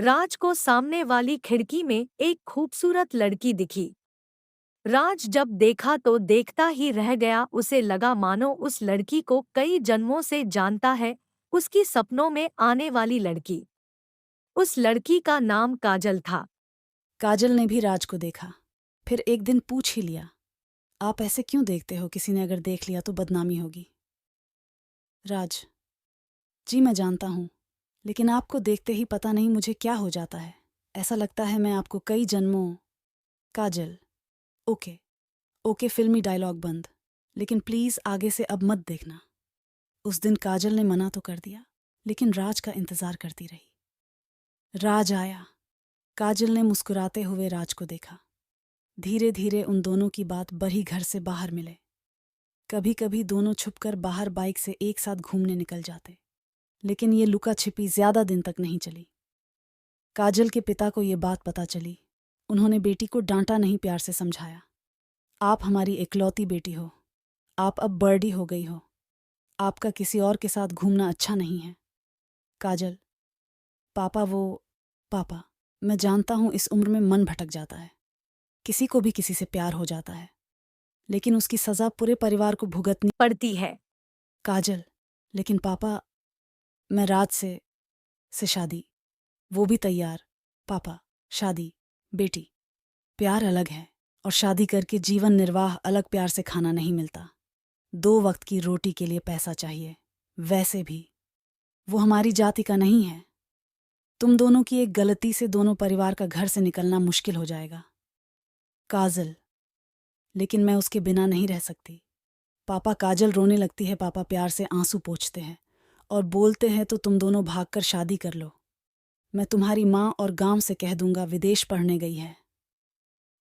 राज को सामने वाली खिड़की में एक खूबसूरत लड़की दिखी। राज जब देखा तो देखता ही रह गया। उसे लगा मानो उस लड़की को कई जन्मों से जानता है। उसकी सपनों में आने वाली लड़की। उस लड़की का नाम काजल था। काजल ने भी राज को देखा। फिर एक दिन पूछ ही लिया, आप ऐसे क्यों देखते हो? किसी ने अगर देख लिया तो बदनामी होगी। राज: जी मैं जानता हूँ, लेकिन आपको देखते ही पता नहीं मुझे क्या हो जाता है। ऐसा लगता है मैं आपको कई जन्मों। काजल: ओके ओके, फिल्मी डायलॉग बंद। लेकिन प्लीज आगे से अब मत देखना। उस दिन काजल ने मना तो कर दिया, लेकिन राज का इंतजार करती रही। राज आया। काजल ने मुस्कुराते हुए राज को देखा। धीरे धीरे उन दोनों की बात बढ़ी। घर से बाहर मिले। कभी कभी दोनों छुपकर बाहर बाइक से एक साथ घूमने निकल जाते, लेकिन ये लुका छिपी ज्यादा दिन तक नहीं चली। काजल के पिता को ये बात पता चली। उन्होंने बेटी को डांटा नहीं, प्यार से समझाया। आप हमारी इकलौती बेटी हो। आप अब बड़ी हो गई हो। आपका किसी और के साथ घूमना अच्छा नहीं है। काजल: पापा पापा, मैं जानता हूं इस उम्र में मन भटक जाता है। किसी को भी किसी से प्यार हो जाता है, लेकिन उसकी सजा पूरे परिवार को भुगतनी पड़ती है। काजल: लेकिन पापा, मैं राज से शादी, वो भी तैयार। पापा, शादी, बेटी, प्यार अलग है, और शादी करके जीवन निर्वाह अलग। प्यार से खाना नहीं मिलता। 2 वक्त की रोटी के लिए पैसा चाहिए। वैसे भी वो हमारी जाति का नहीं है। तुम दोनों की एक गलती से दोनों परिवार का घर से निकलना मुश्किल हो जाएगा। काजल: लेकिन मैं उसके बिना नहीं रह सकती। पापा। काजल रोने लगती है। पापा प्यार से आंसू पोंछते हैं और बोलते हैं, तो तुम दोनों भागकर शादी कर लो। मैं तुम्हारी माँ और गांव से कह दूंगा विदेश पढ़ने गई है।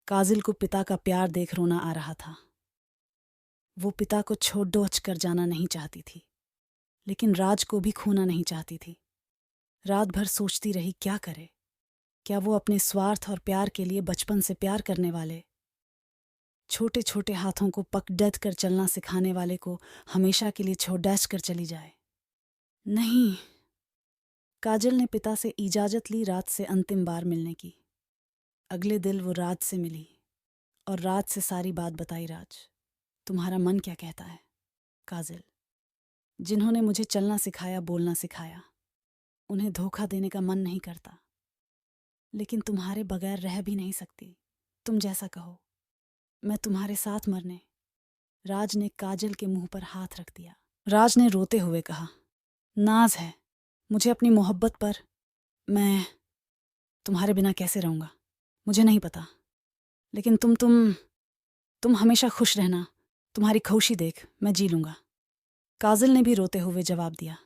काजल को पिता का प्यार देख रोना आ रहा था। वो पिता को छोड़ कर जाना नहीं चाहती थी, लेकिन राज को भी खोना नहीं चाहती थी। रात भर सोचती रही, क्या करे? क्या वो अपने स्वार्थ और प्यार के लिए बचपन से प्यार करने वाले, छोटे छोटे हाथों को पकड़ कर चलना सिखाने वाले को हमेशा के लिए छोड़ डैश कर चली जाए? नहीं। काजल ने पिता से इजाजत ली रात से अंतिम बार मिलने की। अगले दिन वो राज से मिली और राज से सारी बात बताई। राज: तुम्हारा मन क्या कहता है? काजल: जिन्होंने मुझे चलना सिखाया, बोलना सिखाया, उन्हें धोखा देने का मन नहीं करता, लेकिन तुम्हारे बगैर रह भी नहीं सकती। तुम जैसा कहो, मैं तुम्हारे साथ मरने। राज ने काजल के मुंह पर हाथ रख दिया। राज ने रोते हुए कहा, नाज है मुझे अपनी मोहब्बत पर। मैं तुम्हारे बिना कैसे रहूंगा मुझे नहीं पता, लेकिन तुम हमेशा खुश रहना। तुम्हारी खुशी देख मैं जी लूंगा। काजल ने भी रोते हुए जवाब दिया,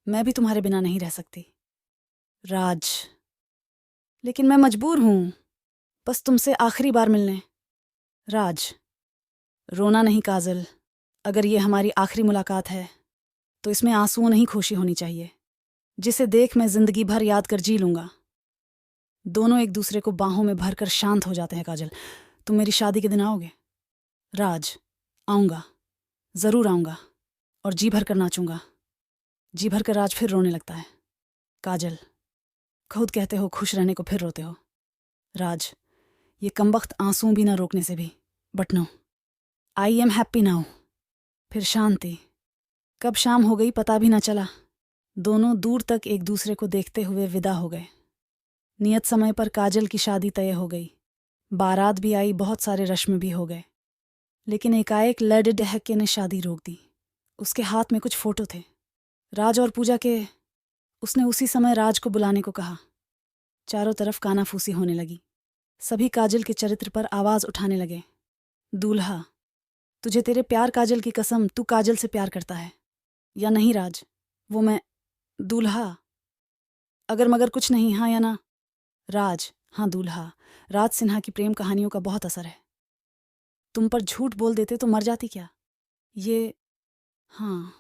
मैं भी तुम्हारे बिना नहीं रह सकती। राज: लेकिन मैं मजबूर हूं, बस तुमसे आखिरी बार मिलने। राज: रोना नहीं काजल, अगर ये हमारी आखिरी मुलाकात है तो इसमें आंसुओं नहीं, खुशी होनी चाहिए, जिसे देख मैं जिंदगी भर याद कर जी लूंगा। दोनों एक दूसरे को बाहों में भरकर शांत हो जाते हैं। काजल: तुम मेरी शादी के दिन आओगे? राज: आऊंगा, जरूर आऊंगा, और जी भर कर नाचूंगा। जी भर कर राज फिर रोने लगता है। काजल: खुद कहते हो खुश रहने को, फिर रोते हो। राज: ये कमबख्त आंसू भी ना रोकने से भी। But no, I am happy now. फिर शांति। कब शाम हो गई पता भी ना चला। दोनों दूर तक एक दूसरे को देखते हुए विदा हो गए। नियत समय पर काजल की शादी तय हो गई। बारात भी आई, बहुत सारे रस्म भी हो गए, लेकिन एकाएक लेडी डहके ने शादी रोक दी। उसके हाथ में कुछ फोटो थे, राज और पूजा के। उसने उसी समय राज को बुलाने को कहा। चारों तरफ कानाफूसी होने लगी। सभी काजल के चरित्र पर आवाज उठाने लगे। दूल्हा: तुझे तेरे प्यार काजल की कसम, तू काजल से प्यार करता है या नहीं? राज: वो मैं। दूल्हा: अगर मगर कुछ नहीं, हाँ या ना? राज: हाँ। दूल्हा: राज सिन्हा की प्रेम कहानियों का बहुत असर है। तुम पर झूठ बोल देते तो मर जाती क्या? ये। हाँ,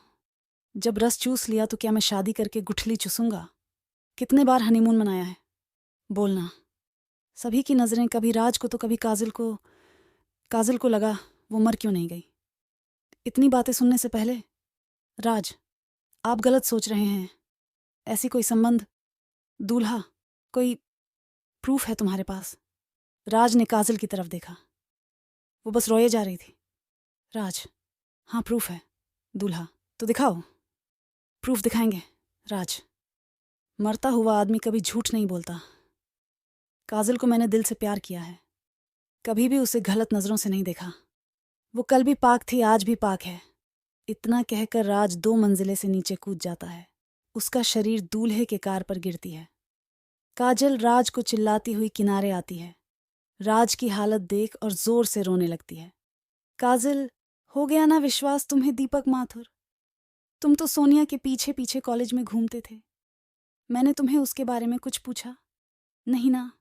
जब रस चूस लिया तो क्या मैं शादी करके गुठली चूसूंगा? कितने बार हनीमून मनाया है? बोलना। सभी की नजरें कभी राज को तो कभी काजल को। काजल को लगा वो मर क्यों नहीं गई इतनी बातें सुनने से पहले। राज: आप गलत सोच रहे हैं, ऐसी कोई संबंध। दूल्हा: कोई प्रूफ है तुम्हारे पास? राज ने काजल की तरफ देखा। वो बस रोए जा रही थी। राज, हाँ प्रूफ है। दूल्हा, तो दिखाओ। प्रूफ दिखाएंगे। राज, मरता हुआ आदमी कभी झूठ नहीं बोलता। काजल को मैंने दिल से प्यार किया है, कभी भी उसे गलत नजरों से नहीं देखा। वो कल भी पाक थी, आज भी पाक है। इतना कहकर राज 2 मंजिले से नीचे कूद जाता है। उसका शरीर दूल्हे के कार पर गिरती है। काजल राज को चिल्लाती हुई किनारे आती है। राज की हालत देख और जोर से रोने लगती है। काजल, हो गया ना विश्वास तुम्हें दीपक माथुर? तुम तो सोनिया के पीछे पीछे कॉलेज में घूमते थे। मैंने तुम्हें उसके बारे में कुछ पूछा नहीं ना?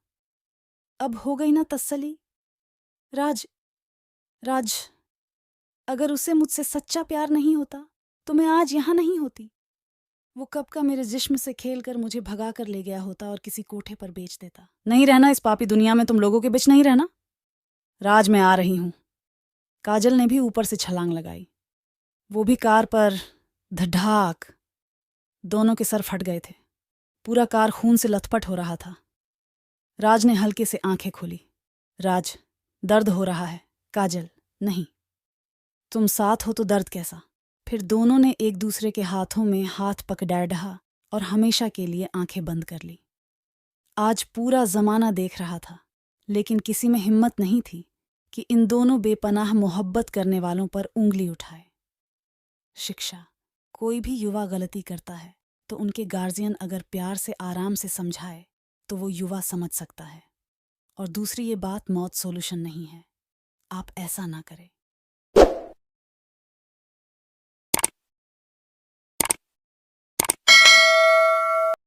अब हो गई ना तसल्ली? राज, राज, अगर उसे मुझसे सच्चा प्यार नहीं होता तो मैं आज यहां नहीं होती। वो कब का मेरे जिस्म से खेल कर मुझे भगा कर ले गया होता और किसी कोठे पर बेच देता। नहीं रहना इस पापी दुनिया में, तुम लोगों के बीच नहीं रहना। राज, मैं आ रही हूं। काजल ने भी ऊपर से छलांग लगाई। वो भी कार पर धड़ाक। दोनों के सर फट गए थे। पूरा कार खून से लथपथ हो रहा था। राज ने हल्के से आंखें खोली। राज, दर्द हो रहा है। काजल, नहीं। तुम साथ हो तो दर्द कैसा? फिर दोनों ने एक दूसरे के हाथों में हाथ पकड़ ढहा और हमेशा के लिए आंखें बंद कर ली। आज पूरा जमाना देख रहा था, लेकिन किसी में हिम्मत नहीं थी कि इन दोनों बेपनाह मोहब्बत करने वालों पर उंगली उठाए। शिक्षा, कोई भी युवा गलती करता है तो उनके गार्जियन अगर प्यार से आराम से समझाए तो वो युवा समझ सकता है। और दूसरी ये बात, मौत सॉल्यूशन नहीं है। आप ऐसा ना करें।